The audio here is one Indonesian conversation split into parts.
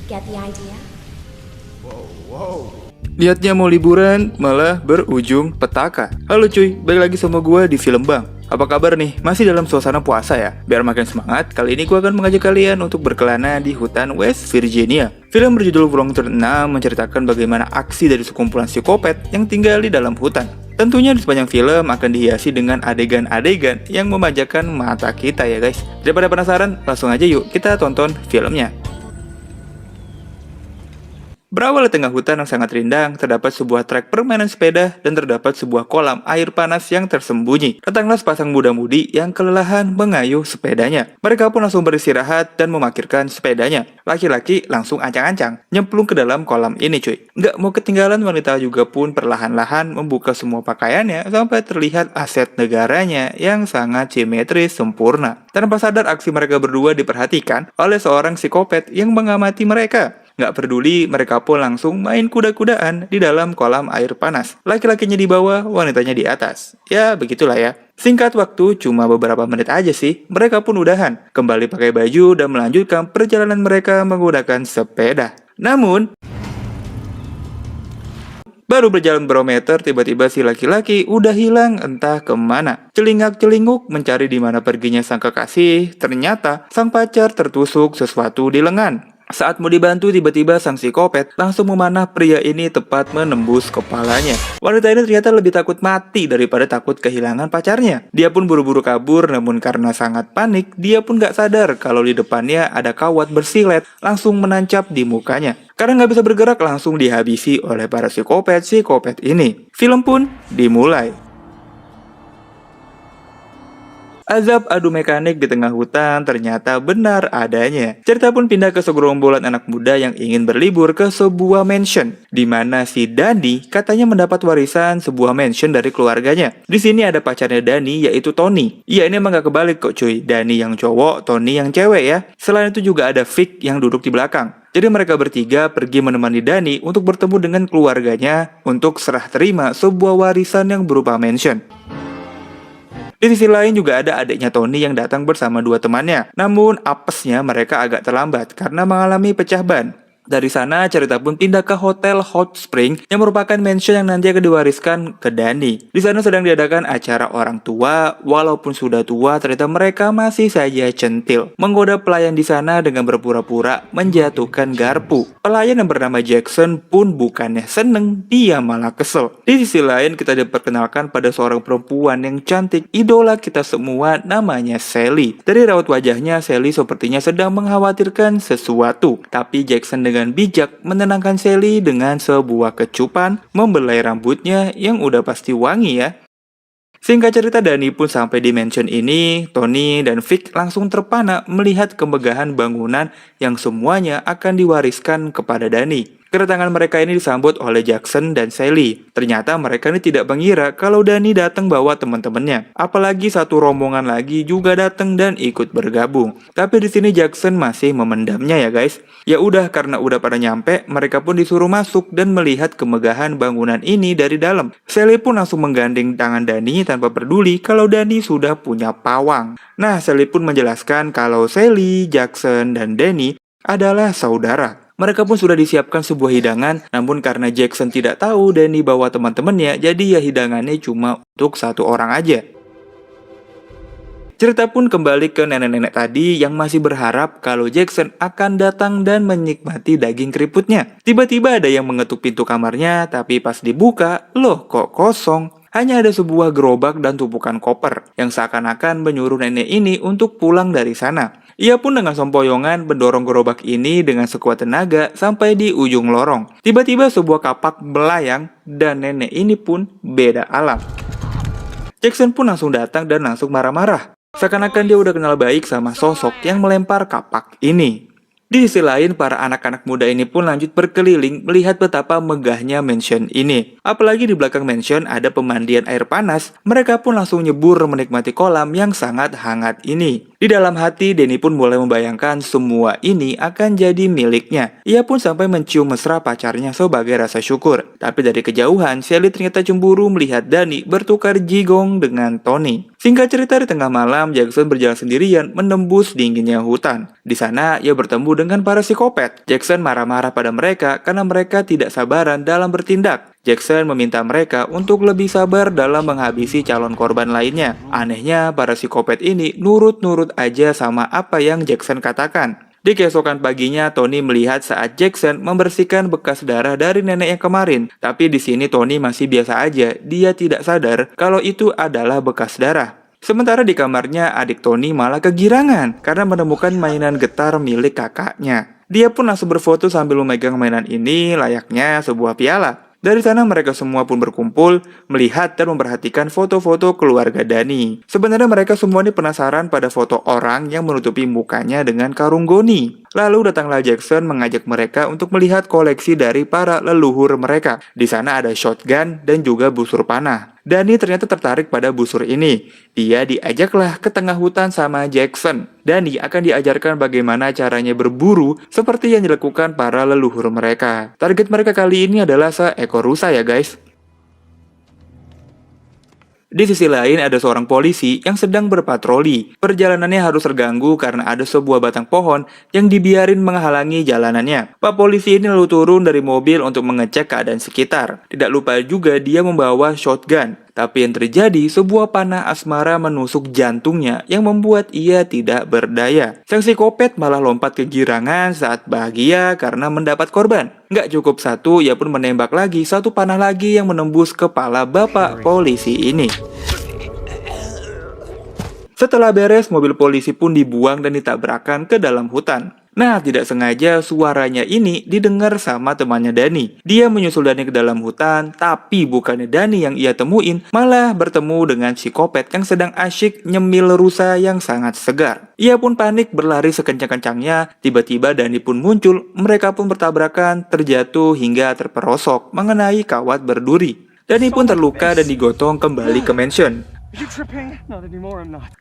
Get the idea? Niatnya mau liburan, malah berujung petaka. Halo cuy, balik lagi sama gue di Film Bang. Apa kabar nih? Masih dalam suasana puasa ya? Biar makin semangat, kali ini gue akan mengajak kalian untuk berkelana di hutan West Virginia. Film berjudul Wrong Turn 6 menceritakan bagaimana aksi dari sekumpulan psikopat yang tinggal di dalam hutan. Tentunya di sepanjang film akan dihiasi dengan adegan-adegan yang memanjakan mata kita ya guys. Daripada penasaran, langsung aja yuk kita tonton filmnya. Berawal di tengah hutan yang sangat rindang, terdapat sebuah trek permainan sepeda dan terdapat sebuah kolam air panas yang tersembunyi. Datanglah sepasang muda-mudi yang kelelahan mengayuh sepedanya. Mereka pun langsung beristirahat dan memarkirkan sepedanya. Laki-laki langsung ancang-ancang, nyemplung ke dalam kolam ini cuy. Nggak mau ketinggalan, wanita juga pun perlahan-lahan membuka semua pakaiannya sampai terlihat aset negaranya yang sangat simetris sempurna. Tanpa sadar aksi mereka berdua diperhatikan oleh seorang psikopat yang mengamati mereka. Nggak peduli, mereka pun langsung main kuda-kudaan di dalam kolam air panas. Laki-lakinya di bawah, wanitanya di atas. Ya, begitulah ya. Singkat waktu, cuma beberapa menit aja sih, mereka pun udahan. Kembali pakai baju dan melanjutkan perjalanan mereka menggunakan sepeda. Namun, baru berjalan beberapa meter, tiba-tiba si laki-laki udah hilang entah kemana. Celingak-celinguk mencari di mana perginya sang kekasih, ternyata sang pacar tertusuk sesuatu di lengan. Saat mau dibantu, tiba-tiba sang psikopat langsung memanah pria ini tepat menembus kepalanya. Wanita ini ternyata lebih takut mati daripada takut kehilangan pacarnya. Dia pun buru-buru kabur, namun karena sangat panik, dia pun gak sadar kalau di depannya ada kawat bersilet langsung menancap di mukanya. Karena gak bisa bergerak, langsung dihabisi oleh para psikopat ini. Film pun dimulai. Azab adu mekanik di tengah hutan ternyata benar adanya. Cerita pun pindah ke segerombolan anak muda yang ingin berlibur ke sebuah mansion, di mana si Dani katanya mendapat warisan sebuah mansion dari keluarganya. Di sini ada pacarnya Dani, yaitu Tony. Iya, ini emang gak kebalik kok cuy. Dani yang cowok, Tony yang cewek ya. Selain itu juga ada Vic yang duduk di belakang. Jadi mereka bertiga pergi menemani Dani untuk bertemu dengan keluarganya untuk serah terima sebuah warisan yang berupa mansion. Di sisi lain juga ada adiknya Tony yang datang bersama dua temannya. Namun apesnya mereka agak terlambat karena mengalami pecah ban. Dari sana cerita pun pindah ke Hotel Hot Spring yang merupakan mansion yang nanti akan diwariskan ke Dani. Di sana sedang diadakan acara orang tua. Walaupun sudah tua, ternyata mereka masih saja centil, menggoda pelayan di sana dengan berpura-pura menjatuhkan garpu. Pelayan yang bernama Jackson pun bukannya seneng, dia malah kesel. Di sisi lain kita diperkenalkan pada seorang perempuan yang cantik, idola kita semua, namanya Sally. Dari raut wajahnya, Sally sepertinya sedang mengkhawatirkan sesuatu, tapi Jackson dengan bijak menenangkan Sally dengan sebuah kecupan, membelai rambutnya yang udah pasti wangi ya. Singkat cerita, Dani pun sampai di mansion ini. Tony dan Vic langsung terpana melihat kemegahan bangunan yang semuanya akan diwariskan kepada Dani. Kedatangan mereka ini disambut oleh Jackson dan Sally. Ternyata mereka ini tidak mengira kalau Dani datang bawa teman-temannya. Apalagi satu rombongan lagi juga datang dan ikut bergabung. Tapi di sini Jackson masih memendamnya ya guys. Ya udah, karena udah pada nyampe, mereka pun disuruh masuk dan melihat kemegahan bangunan ini dari dalam. Sally pun langsung menggandeng tangan Dani tanpa peduli kalau Dani sudah punya pawang. Nah, Sally pun menjelaskan kalau Sally, Jackson, dan Dani adalah saudara. Mereka pun sudah disiapkan sebuah hidangan, namun karena Jackson tidak tahu Dani bawa teman-temannya, jadi ya hidangannya cuma untuk satu orang aja. Cerita pun kembali ke nenek-nenek tadi yang masih berharap kalau Jackson akan datang dan menikmati daging keriputnya. Tiba-tiba ada yang mengetuk pintu kamarnya, tapi pas dibuka, loh kok kosong? Hanya ada sebuah gerobak dan tumpukan koper yang seakan-akan menyuruh nenek ini untuk pulang dari sana. Ia pun dengan sempoyongan mendorong gerobak ini dengan sekuat tenaga sampai di ujung lorong. Tiba-tiba sebuah kapak melayang dan nenek ini pun beda alam. Jackson pun langsung datang dan langsung marah-marah. Seakan-akan dia udah kenal baik sama sosok yang melempar kapak ini. Di sisi lain, para anak-anak muda ini pun lanjut berkeliling melihat betapa megahnya mansion ini. Apalagi di belakang mansion ada pemandian air panas, mereka pun langsung nyebur menikmati kolam yang sangat hangat ini. Di dalam hati, Denny pun mulai membayangkan semua ini akan jadi miliknya. Ia pun sampai mencium mesra pacarnya sebagai rasa syukur. Tapi dari kejauhan, Sally ternyata cemburu melihat Dani bertukar jigong dengan Tony. Singkat cerita, di tengah malam, Jackson berjalan sendirian menembus dinginnya hutan. Di sana, ia bertemu dengan para psikopat. Jackson marah-marah pada mereka karena mereka tidak sabaran dalam bertindak. Jackson meminta mereka untuk lebih sabar dalam menghabisi calon korban lainnya. Anehnya, para psikopat ini nurut-nurut aja sama apa yang Jackson katakan. Di keesokan paginya, Tony melihat saat Jackson membersihkan bekas darah dari nenek yang kemarin. Tapi di sini Tony masih biasa aja, dia tidak sadar kalau itu adalah bekas darah. Sementara di kamarnya, adik Tony malah kegirangan karena menemukan mainan getar milik kakaknya. Dia pun langsung berfoto sambil memegang mainan ini layaknya sebuah piala. Dari sana mereka semua pun berkumpul, melihat dan memperhatikan foto-foto keluarga Dani. Sebenarnya mereka semua ini penasaran pada foto orang yang menutupi mukanya dengan karung goni. Lalu datanglah Jackson mengajak mereka untuk melihat koleksi dari para leluhur mereka. Di sana ada shotgun dan juga busur panah. Dani ternyata tertarik pada busur ini. Dia diajaklah ke tengah hutan sama Jackson. Dani akan diajarkan bagaimana caranya berburu seperti yang dilakukan para leluhur mereka. Target mereka kali ini adalah seekor rusa ya guys. Di sisi lain ada seorang polisi yang sedang berpatroli. Perjalanannya harus terganggu karena ada sebuah batang pohon yang dibiarin menghalangi jalanannya. Pak polisi ini lalu turun dari mobil untuk mengecek keadaan sekitar. Tidak lupa juga dia membawa shotgun. Tapi yang terjadi, sebuah panah asmara menusuk jantungnya yang membuat ia tidak berdaya. Sang psikopat malah lompat kegirangan saat bahagia karena mendapat korban. Nggak cukup satu, ia pun menembak lagi satu panah lagi yang menembus kepala bapak polisi ini. Setelah beres, mobil polisi pun dibuang dan ditabrakan ke dalam hutan. Nah, tidak sengaja suaranya ini didengar sama temannya Dani. Dia menyusul Dani ke dalam hutan, tapi bukannya Dani yang ia temuin, malah bertemu dengan psikopat yang sedang asyik nyemil rusa yang sangat segar. Ia pun panik berlari sekencang-kencangnya, tiba-tiba Dani pun muncul, mereka pun bertabrakan, terjatuh hingga terperosok mengenai kawat berduri. Dani pun terluka dan digotong kembali ke mansion.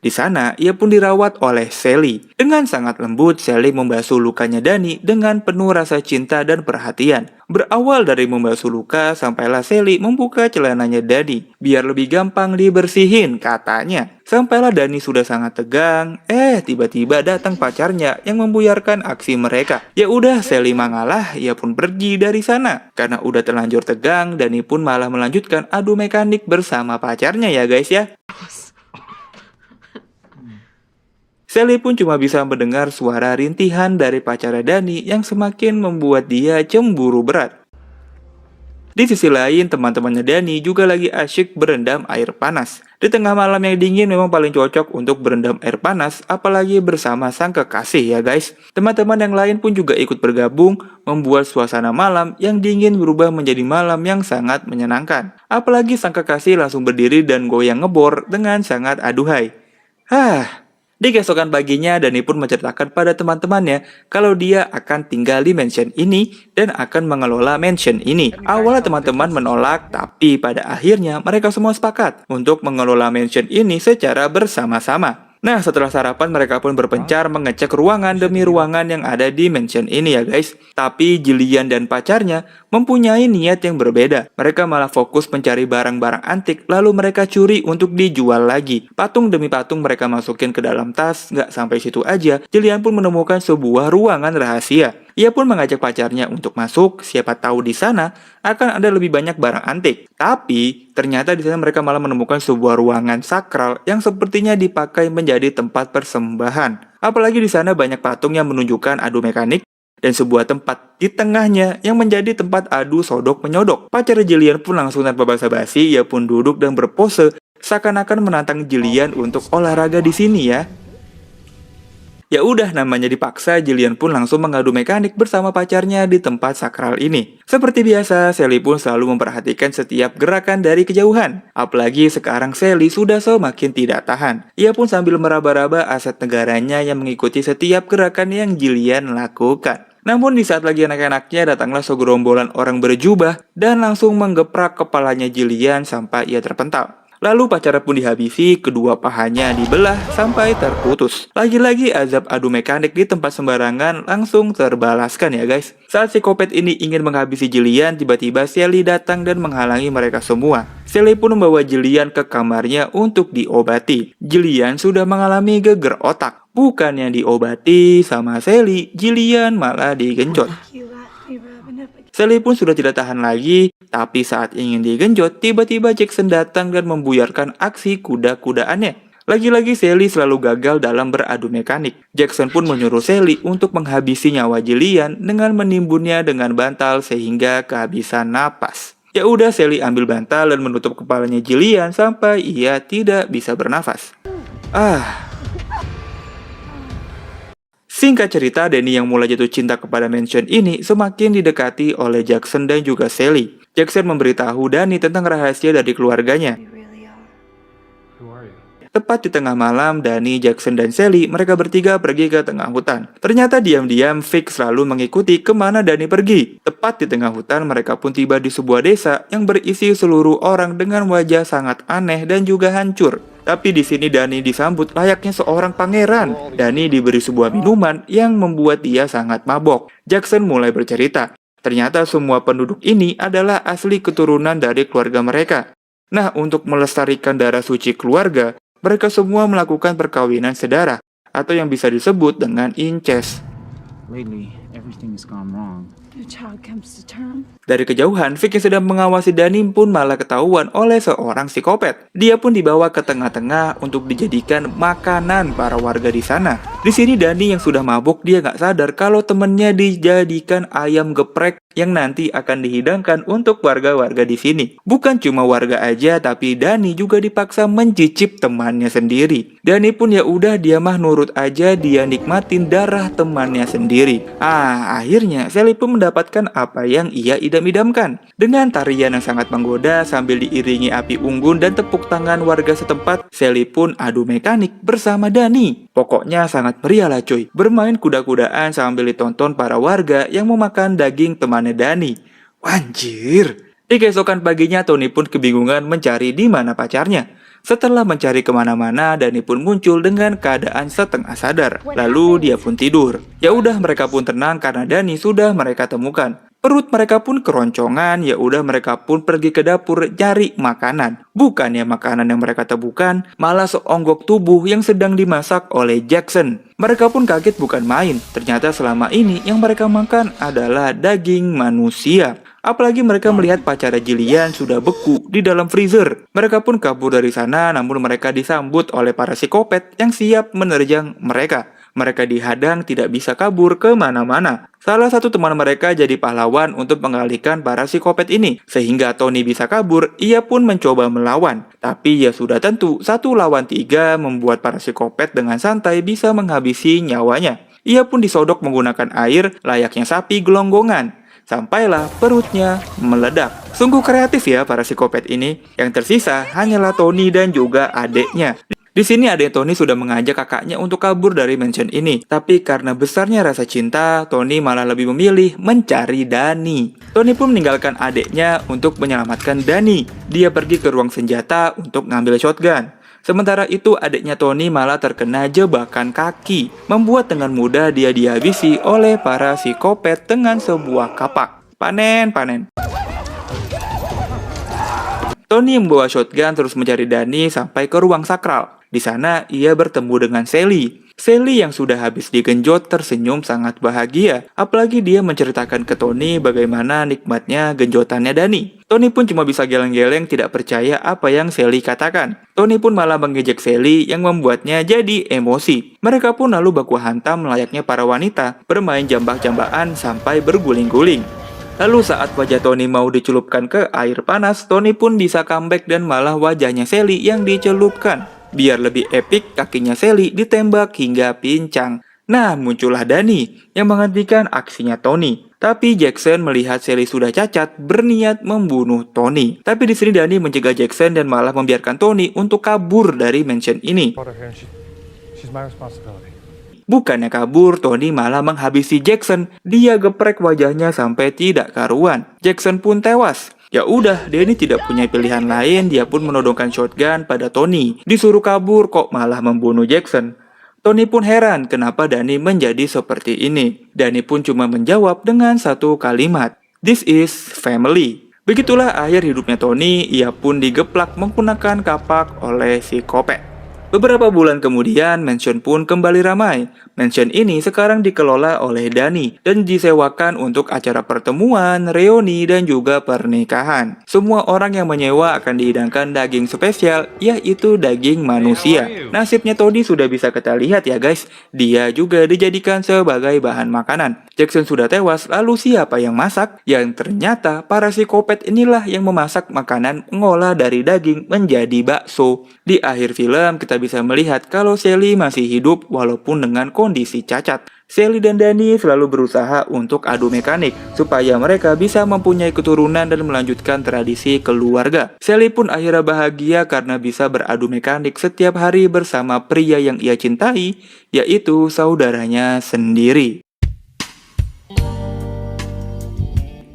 Di sana, ia pun dirawat oleh Sally. Dengan sangat lembut, Sally membasuh lukanya Dani dengan penuh rasa cinta dan perhatian. Berawal dari membasuh luka, sampailah Sally membuka celananya Dani, biar lebih gampang dibersihin, katanya. Sampailah Dani sudah sangat tegang, tiba-tiba datang pacarnya yang membuyarkan aksi mereka. Ya udah, Sally mengalah, ia pun pergi dari sana. Karena udah terlanjur tegang, Dani pun malah melanjutkan adu mekanik bersama pacarnya ya guys ya. Sally pun cuma bisa mendengar suara rintihan dari pacarnya Dani yang semakin membuat dia cemburu berat. Di sisi lain, teman-temannya Dani juga lagi asyik berendam air panas. Di tengah malam yang dingin memang paling cocok untuk berendam air panas, apalagi bersama sang kekasih ya guys. Teman-teman yang lain pun juga ikut bergabung, membuat suasana malam yang dingin berubah menjadi malam yang sangat menyenangkan. Apalagi sang kekasih langsung berdiri dan goyang ngebor dengan sangat aduhai. Di keesokan paginya, Dani pun menceritakan pada teman-temannya kalau dia akan tinggal di mansion ini dan akan mengelola mansion ini. Awalnya teman-teman menolak, tapi pada akhirnya mereka semua sepakat untuk mengelola mansion ini secara bersama-sama. Nah, setelah sarapan mereka pun berpencar mengecek ruangan demi ruangan yang ada di mansion ini ya guys. Tapi Jillian dan pacarnya mempunyai niat yang berbeda. Mereka malah fokus mencari barang-barang antik, lalu mereka curi untuk dijual lagi. Patung demi patung mereka masukin ke dalam tas. Nggak sampai situ aja, Jillian pun menemukan sebuah ruangan rahasia. Ia pun mengajak pacarnya untuk masuk, siapa tahu di sana akan ada lebih banyak barang antik. Tapi ternyata di sana mereka malah menemukan sebuah ruangan sakral yang sepertinya dipakai menjadi tempat persembahan. Apalagi di sana banyak patung yang menunjukkan adu mekanik dan sebuah tempat di tengahnya yang menjadi tempat adu sodok menyodok. Pacar Jillian pun langsung tanpa basa-basi, ia pun duduk dan berpose seakan-akan menantang Jillian untuk olahraga di sini ya. Ya udah, namanya dipaksa, Jillian pun langsung mengadu mekanik bersama pacarnya di tempat sakral ini. Seperti biasa, Sally pun selalu memperhatikan setiap gerakan dari kejauhan. Apalagi sekarang Sally sudah semakin tidak tahan. Ia pun sambil meraba-raba aset negaranya yang mengikuti setiap gerakan yang Jillian lakukan. Namun di saat lagi enak-enaknya datanglah segerombolan orang berjubah dan langsung menggeprak kepalanya Jillian sampai ia terpental. Lalu pacara pun dihabisi, kedua pahanya dibelah sampai terputus. Lagi-lagi azab adu mekanik di tempat sembarangan langsung terbalaskan ya guys. Saat psikopat ini ingin menghabisi Jillian, tiba-tiba Sally datang dan menghalangi mereka semua. Sally pun membawa Jillian ke kamarnya untuk diobati. Jillian sudah mengalami geger otak. Bukannya diobati sama Sally, Jillian malah digenjot. Sally pun sudah tidak tahan lagi, tapi saat ingin digenjot, tiba-tiba Jackson datang dan membuyarkan aksi kuda-kudaannya. Lagi-lagi Sally selalu gagal dalam beradu mekanik. Jackson pun menyuruh Sally untuk menghabisi nyawa Jillian dengan menimbunnya dengan bantal sehingga kehabisan napas. Ya udah, Sally ambil bantal dan menutup kepalanya Jillian sampai ia tidak bisa bernafas. Singkat cerita, Danny yang mulai jatuh cinta kepada mansion ini semakin didekati oleh Jackson dan juga Sally. Jackson memberitahu Danny tentang rahasia dari keluarganya. Tepat di tengah malam, Danny, Jackson, dan Sally, mereka bertiga pergi ke tengah hutan. Ternyata diam-diam Vic selalu mengikuti kemana Danny pergi. Tepat di tengah hutan, mereka pun tiba di sebuah desa yang berisi seluruh orang dengan wajah sangat aneh dan juga hancur. Tapi di sini Danny disambut layaknya seorang pangeran. Danny diberi sebuah minuman yang membuat dia sangat mabok. Jackson mulai bercerita. Ternyata semua penduduk ini adalah asli keturunan dari keluarga mereka. Nah, untuk melestarikan darah suci keluarga, mereka semua melakukan perkawinan sedarah, atau yang bisa disebut dengan incest. Lately, everything's gone wrong. Dari kejauhan, Vic yang sedang mengawasi Danny pun malah ketahuan oleh seorang psikopat. Dia pun dibawa ke tengah-tengah untuk dijadikan makanan para warga di sana. Di sini Danny yang sudah mabuk, dia nggak sadar kalau temennya dijadikan ayam geprek yang nanti akan dihidangkan untuk warga-warga di sini. Bukan cuma warga aja, tapi Danny juga dipaksa mencicip temannya sendiri. Danny pun ya udah, dia mah nurut aja, dia nikmatin darah temannya sendiri. Akhirnya Sally pun mendapatkan apa yang ia idam-idamkan. Dengan tarian yang sangat menggoda sambil diiringi api unggun dan tepuk tangan warga setempat, Sally pun adu mekanik bersama Danny. Pokoknya sangat meriah lah cuy. Bermain kuda-kudaan sambil ditonton para warga yang memakan daging temannya Danny. Anjir. Di keesokan paginya, Tony pun kebingungan mencari di mana pacarnya. Setelah mencari kemana-mana, Danny pun muncul dengan keadaan setengah sadar. Lalu dia pun tidur. Ya udah, mereka pun tenang karena Danny sudah mereka temukan. Perut mereka pun keroncongan, ya udah mereka pun pergi ke dapur cari makanan. Bukannya makanan yang mereka temukan, malah seonggok tubuh yang sedang dimasak oleh Jackson. Mereka pun kaget bukan main. Ternyata selama ini yang mereka makan adalah daging manusia. Apalagi mereka melihat pacara Jillian sudah beku di dalam freezer. Mereka pun kabur dari sana, namun mereka disambut oleh para psikopat yang siap menerjang mereka. Mereka dihadang tidak bisa kabur kemana-mana. Salah satu teman mereka jadi pahlawan untuk mengalihkan para psikopat ini. Sehingga Tony bisa kabur, ia pun mencoba melawan. Tapi ya sudah tentu, 1 lawan 3 membuat para psikopat dengan santai bisa menghabisi nyawanya. Ia pun disodok menggunakan air layaknya sapi gelonggongan. Sampailah perutnya meledak. Sungguh kreatif ya para psikopat ini. Yang tersisa hanyalah Tony dan juga adeknya. Di sini adek Tony sudah mengajak kakaknya untuk kabur dari mansion ini. Tapi karena besarnya rasa cinta, Tony malah lebih memilih mencari Danny. Tony pun meninggalkan adeknya untuk menyelamatkan Danny. Dia pergi ke ruang senjata untuk ngambil shotgun. Sementara itu adiknya Tony malah terkena jebakan kaki, membuat dengan mudah dia dihabisi oleh para psikopat dengan sebuah kapak. Panen. Tony membawa shotgun terus mencari Danny sampai ke ruang sakral. Di sana ia bertemu dengan Sally. Sally yang sudah habis digenjot tersenyum sangat bahagia. Apalagi dia menceritakan ke Tony bagaimana nikmatnya genjotannya Danny. Tony pun cuma bisa geleng-geleng tidak percaya apa yang Sally katakan. Tony pun malah mengejek Sally yang membuatnya jadi emosi. Mereka pun lalu baku hantam layaknya para wanita, bermain jambak-jambakan sampai berguling-guling. Lalu saat wajah Tony mau dicelupkan ke air panas, Tony pun bisa comeback dan malah wajahnya Sally yang dicelupkan. Biar lebih epik, kakinya Sally ditembak hingga pincang. Nah, muncullah Danny yang menghentikan aksinya Tony. Tapi Jackson melihat Sally sudah cacat, berniat membunuh Tony. Tapi di sini Danny mencegah Jackson dan malah membiarkan Tony untuk kabur dari mansion ini. Bukannya kabur, Tony malah menghabisi Jackson. Dia geprek wajahnya sampai tidak karuan. Jackson pun tewas. Ya udah, Danny tidak punya pilihan lain, dia pun menodongkan shotgun pada Tony. Disuruh kabur kok malah membunuh Jackson. Tony pun heran kenapa Danny menjadi seperti ini. Danny pun cuma menjawab dengan satu kalimat, "This is family." Begitulah akhir hidupnya Tony, ia pun digeplak menggunakan kapak oleh si Kopek. Beberapa bulan kemudian, mansion pun kembali ramai. Mansion ini sekarang dikelola oleh Danny dan disewakan untuk acara pertemuan, reuni, dan juga pernikahan. Semua orang yang menyewa akan dihidangkan daging spesial, yaitu daging manusia. Nasibnya Tony sudah bisa kita lihat ya guys, dia juga dijadikan sebagai bahan makanan. Jackson sudah tewas, lalu siapa yang masak? Yang ternyata para psikopat inilah yang memasak makanan mengolah dari daging menjadi bakso. Di akhir film kita bisa melihat kalau Sally masih hidup walaupun dengan kondisi cacat. Sally dan Danny selalu berusaha untuk adu mekanik supaya mereka bisa mempunyai keturunan dan melanjutkan tradisi keluarga. Sally pun akhirnya bahagia karena bisa beradu mekanik setiap hari bersama pria yang ia cintai, yaitu saudaranya sendiri.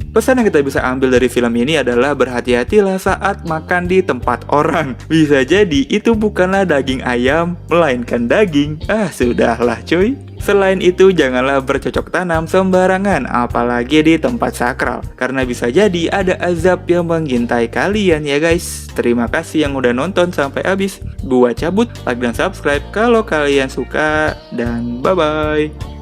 Pesan yang kita bisa ambil dari film ini adalah berhati-hatilah saat makan di tempat orang. Bisa jadi itu bukanlah daging ayam, melainkan daging. Sudahlah cuy. Selain itu, janganlah bercocok tanam sembarangan, apalagi di tempat sakral. Karena bisa jadi ada azab yang mengintai kalian ya guys. Terima kasih yang udah nonton sampai habis. Gua cabut, like dan subscribe kalau kalian suka. Dan bye-bye.